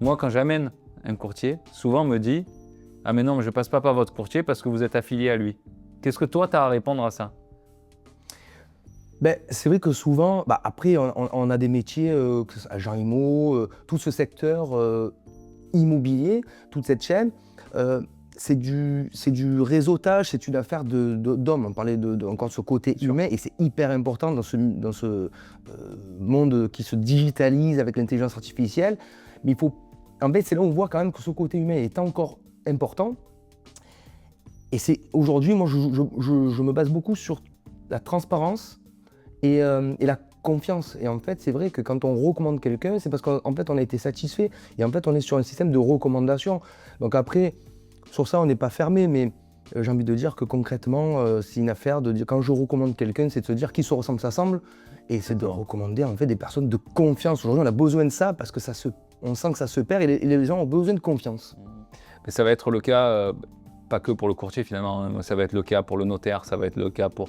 Moi, quand j'amène un courtier, souvent on me dit « Ah mais non, mais je ne passe pas par votre courtier parce que vous êtes affilié à lui ». Qu'est-ce que toi, tu as à répondre à ça? Ben, c'est vrai que souvent, après on a des métiers, que ce soit agent IMO, tout ce secteur, immobilier, toute cette chaîne, c'est du réseautage, c'est une affaire d'hommes. On parlait encore de ce côté Sûr. humain et c'est hyper important dans ce monde qui se digitalise avec l'intelligence artificielle. Mais il faut en fait, c'est là où on voit quand même que ce côté humain est encore important et c'est aujourd'hui, moi je me base beaucoup sur la transparence et la confiance. Et en fait, c'est vrai que quand on recommande quelqu'un, c'est parce qu'en fait, on a été satisfait. Et en fait, on est sur un système de recommandation. Donc après, sur ça, on n'est pas fermé, mais j'ai envie de dire que concrètement, c'est une affaire de dire, quand je recommande quelqu'un, c'est de se dire qui se ressemble, s'assemble. Et c'est de recommander en fait des personnes de confiance. Aujourd'hui, on a besoin de ça parce que on sent que ça se perd et les gens ont besoin de confiance. Mais ça va être le cas, pas que pour le courtier finalement, hein, ça va être le cas pour le notaire, ça va être le cas pour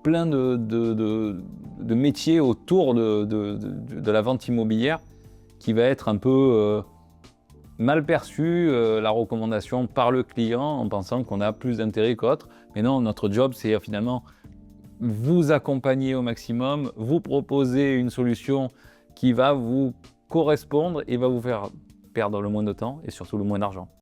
plein de métiers autour de la vente immobilière qui va être un peu mal perçu, la recommandation par le client en pensant qu'on a plus d'intérêt qu'autre. Mais non, notre job, c'est finalement vous accompagner au maximum, vous proposer une solution qui va vous correspondre et va vous faire perdre le moins de temps et surtout le moins d'argent.